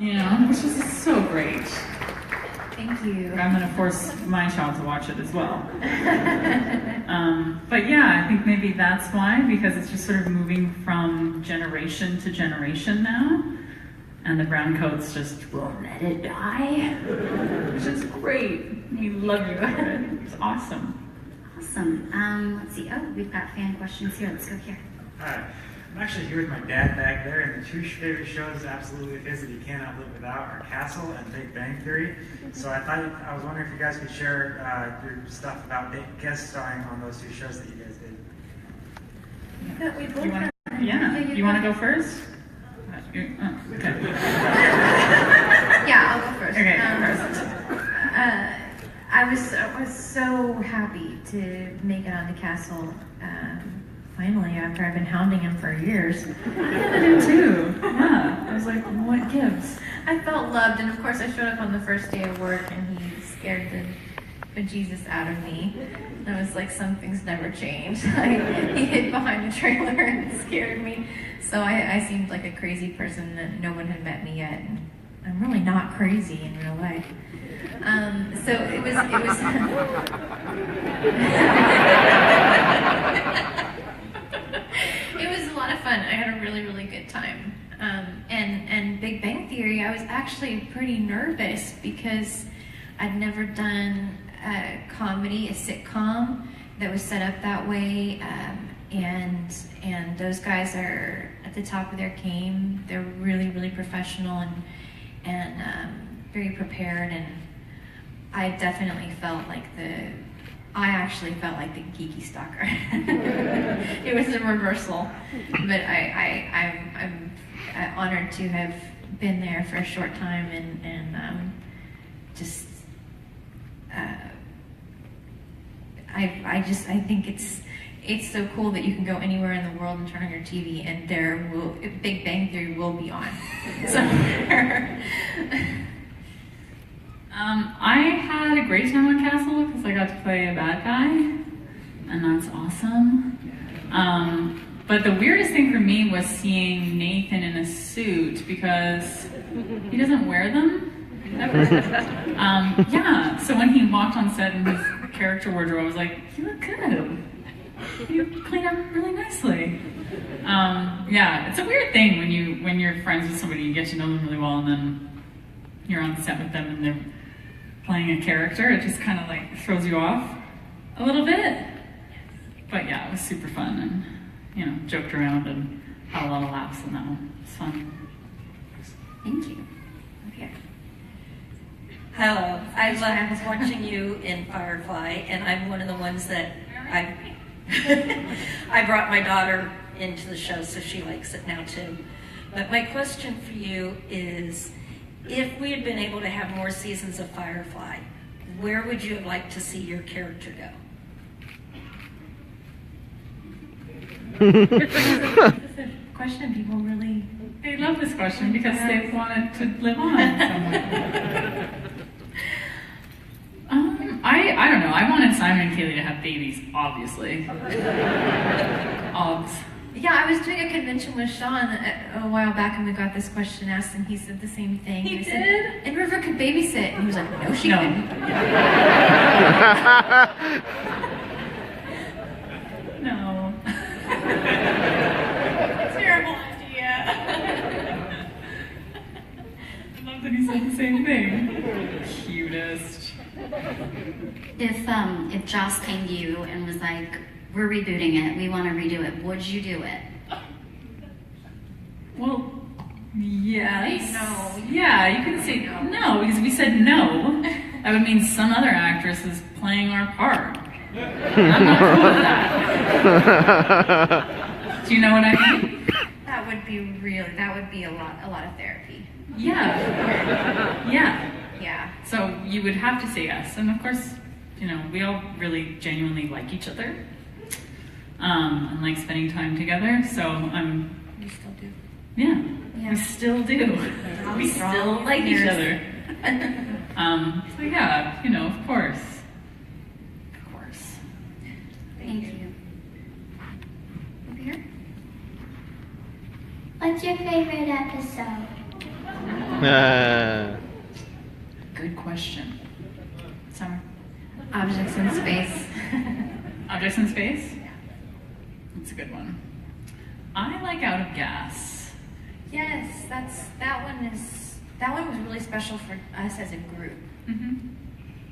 You know, which is so great. Thank you. I'm going to force my child to watch it as well. But yeah, I think maybe that's why, because it's just sort of moving from generation to generation now. And the brown coats just won't let it die, which is great. We love you for it. It's awesome. Awesome. Let's see. Oh, we've got fan questions here. Let's go here. Hi. I'm actually here with my dad back there, and the two favorite shows absolutely of his that he cannot live without are Castle and Big Bang Theory. So I was wondering if you guys could share your stuff about guest starring on those two shows that you guys did. Yeah, we both have. You want to go first? Okay. Yeah, I'll go first. Okay, go first. I was so happy to make it on the Castle. Finally, after I've been hounding him for years. I do too. Yeah. I was like, what gives? I felt loved, and of course I showed up on the first day of work, and he scared the bejesus out of me. I was like, some things never change. He hid behind the trailer and scared me. So I seemed like a crazy person that no one had met me yet. And I'm really not crazy in real life. So it was it was a lot of fun. I had a really, really good time. And Big Bang Theory, I was actually pretty nervous because I'd never done a comedy, a sitcom that was set up that way. And those guys are at the top of their game. They're really, really professional and very prepared. And I definitely felt like I actually felt like the geeky stalker. It was a reversal, but I'm honored to have been there for a short time and just I think it's so cool that you can go anywhere in the world and turn on your TV and Big Bang Theory will be on somewhere. I had a great time on Castle because I got to play a bad guy, and that's awesome. But the weirdest thing for me was seeing Nathan in a suit because he doesn't wear them ever. Yeah, so when he walked on set in his character wardrobe, I was like, you look good. You clean up really nicely. Yeah, it's a weird thing when you're friends with somebody, you get to know them really well, and then you're on set with them and they're playing a character. It just kind of like throws you off a little bit. But yeah, it was super fun, and joked around and had a lot of laughs in that one. It was fun. Thank you. Okay. Hello. I was watching you in Firefly, and I'm one of the ones that I brought my daughter into the show, so she likes it now too. But my question for you is, if we had been able to have more seasons of Firefly, where would you have liked to see your character go? This is a question people really... They love this question because they wanted to live on somewhere. I don't know. I wanted Simon and Kaylee to have babies, obviously. Obs. Yeah, I was doing a convention with Sean a while back, and we got this question asked, and he said the same thing. He said, did? and River could babysit. And he was like, no, she couldn't. No. Terrible idea. I love that he said the same thing. Cutest. If Joss came to you and was like, we're rebooting it, we want to redo it, would you do it? Well, yes. No. Yeah, you can say no, because if we said no, that would mean some other actress is playing our part. I'm not cool with that. Do you know what I mean? That would be a lot of therapy. Yeah. Yeah. Yeah. So you would have to say yes. And of course, we all really genuinely like each other. And like spending time together. So We still do. yeah. We still do. We still like each other. So yeah, of course. Of course. Thank you. Over here? What's your favorite episode? Good question. Summer? Objects in space. Objects in space? That's a good one. I like Out of Gas. Yes, that one was really special for us as a group.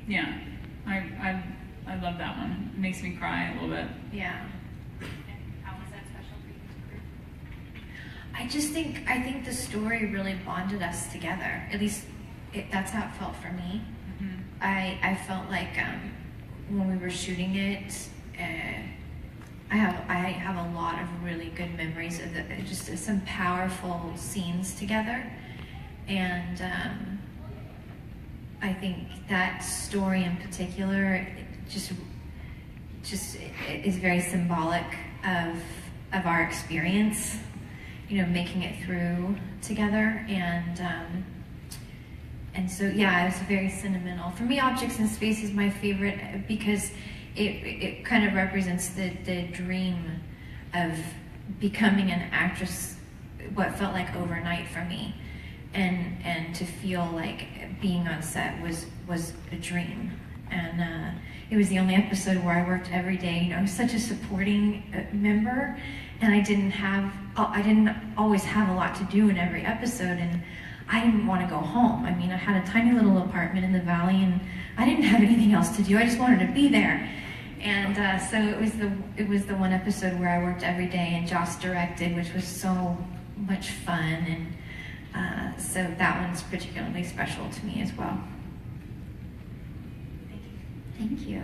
Yeah, I love that one. It makes me cry a little bit. Yeah. How was that special for you as a group? I think the story really bonded us together. At least that's how it felt for me. I felt like when we were shooting it, I have a lot of really good memories of just some powerful scenes together, and I think that story in particular just is very symbolic of our experience, making it through together, and so yeah, it's very sentimental. For me, Objects in Space is my favorite because it kind of represents the dream of becoming an actress, what felt like overnight for me, and to feel like being on set was a dream. And it was the only episode where I worked every day. I was such a supporting member, and I didn't always have a lot to do in every episode, and I didn't want to go home. I mean, I had a tiny little apartment in the valley, and I didn't have anything else to do. I just wanted to be there. And so it was the one episode where I worked every day, and Joss directed, which was so much fun, and so that one's particularly special to me as well. Thank you.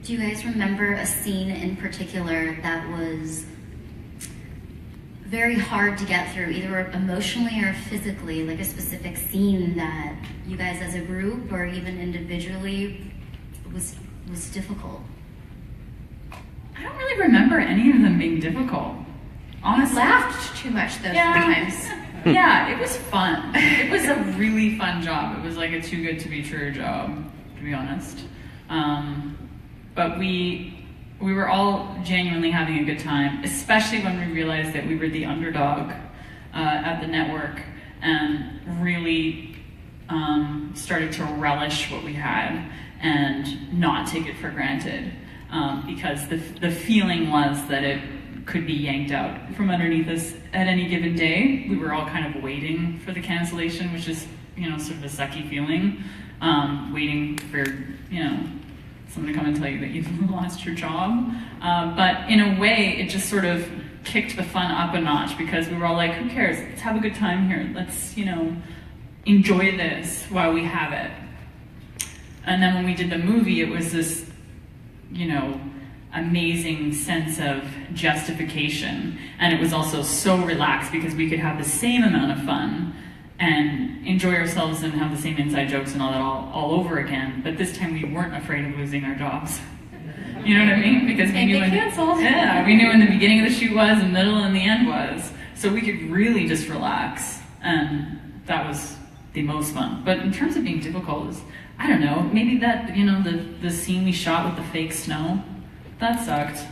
Do you guys remember a scene in particular that was very hard to get through, either emotionally or physically, like a specific scene that you guys as a group or even individually was difficult? I don't really remember any of them being difficult. Honestly. I laughed too much though sometimes. Yeah, it was fun. It was a really fun job. It was like a too good to be true job, to be honest. But we were all genuinely having a good time, especially when we realized that we were the underdog at the network and really started to relish what we had and not take it for granted, because the feeling was that it could be yanked out from underneath us at any given day. We were all kind of waiting for the cancellation, which is, sort of a sucky feeling, waiting for, someone to come and tell you that you've lost your job. But in a way, it just sort of kicked the fun up a notch, because we were all like, who cares? Let's have a good time here. Let's, enjoy this while we have it. And then when we did the movie, it was this, amazing sense of justification. And it was also so relaxed because we could have the same amount of fun and enjoy ourselves and have the same inside jokes and all that all over again. But this time we weren't afraid of losing our jobs. You know what I mean? Because we knew we knew when the beginning of the shoot was, the middle, and the end was. So we could really just relax, and that was the most fun. But in terms of being difficult, I don't know, maybe that, the scene we shot with the fake snow, that sucked.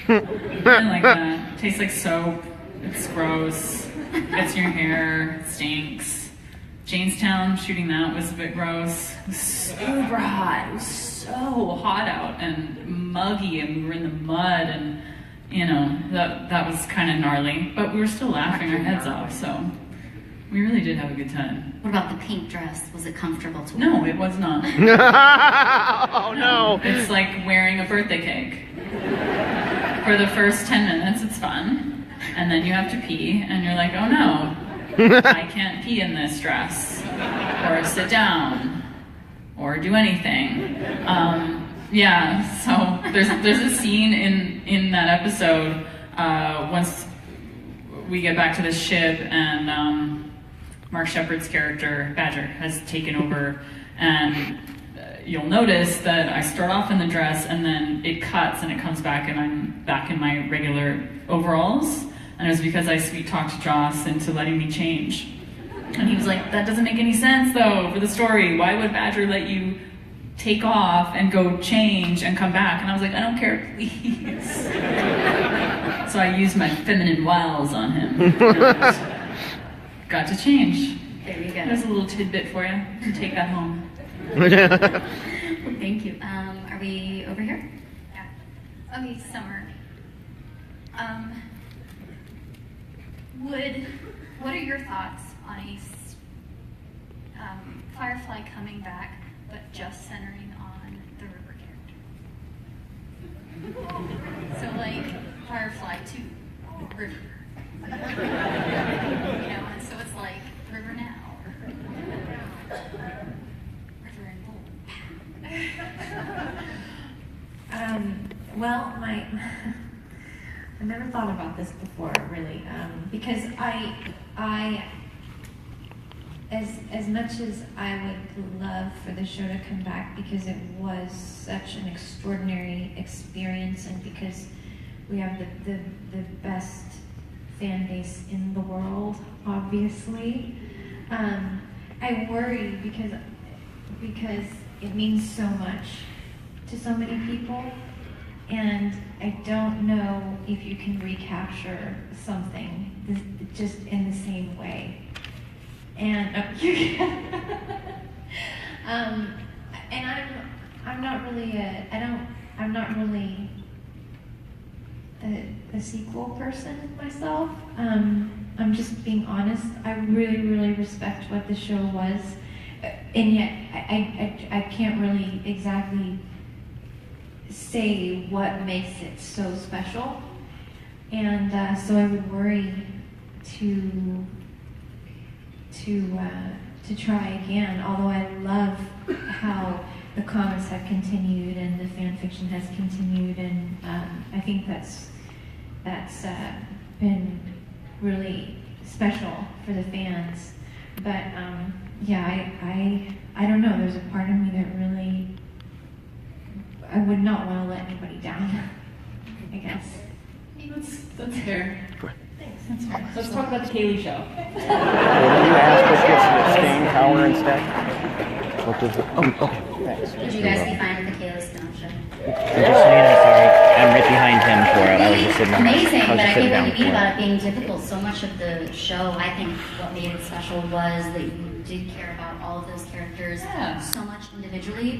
I didn't like that. It tastes like soap. It's gross. It gets in your hair. It stinks. Jamestown, shooting that was a bit gross. It was super hot. It was so hot out and muggy, and we were in the mud, and that was kind of gnarly. But we were still laughing our heads off, so we really did have a good time. What about the pink dress? Was it comfortable to wear? No, it was not. Oh no! It's like wearing a birthday cake. For the first 10 minutes, it's fun, and then you have to pee, and you're like, oh no, I can't pee in this dress, or sit down, or do anything. Yeah, so there's a scene in that episode once we get back to the ship, and Mark Shepard's character, Badger, has taken over, and you'll notice that I start off in the dress, and then it cuts and it comes back, and I'm back in my regular overalls. And it was because I sweet-talked Joss into letting me change. And he was like, that doesn't make any sense, though, for the story. Why would Badger let you take off and go change and come back? And I was like, I don't care, please. So I used my feminine wiles on him. And got to change. There you go. There's a little tidbit for you to take that home. Thank you. Are we over here? Yeah. Okay, Summer. What are your thoughts on Firefly coming back, but just centering on the River character? So like Firefly 2, River. And so it's like River now, or River and Bull. Well, I never thought about this before, really, because I, as much as I would love for the show to come back, because it was such an extraordinary experience, and because we have the best fan base in the world, obviously, I worry because it means so much to so many people. And I don't know if you can recapture something just in the same way. And and I'm not really a sequel person myself. I'm just being honest. I really respect what the show was, and yet I can't really exactly say what makes it so special, and so I would worry to try again. Although I love how the comics have continued and the fan fiction has continued, and I think that's been really special for the fans. But yeah, I don't know. There's a part of me that really. I would not want to let anybody down, I guess. That's fair. That's fair. Let's talk about the Kaylee show. Well, you ask what gets the staying power instead? What does the... Oh, okay. Thanks. Would you guys be fine with the Kaylee Stone show? And just so you know, sorry, I'm right behind him for it. I was just sitting on Amazing, but I sitting think down what you mean for about it being difficult, so much of the show, I think what made it special was that you did care about all of those characters Yeah. so much individually.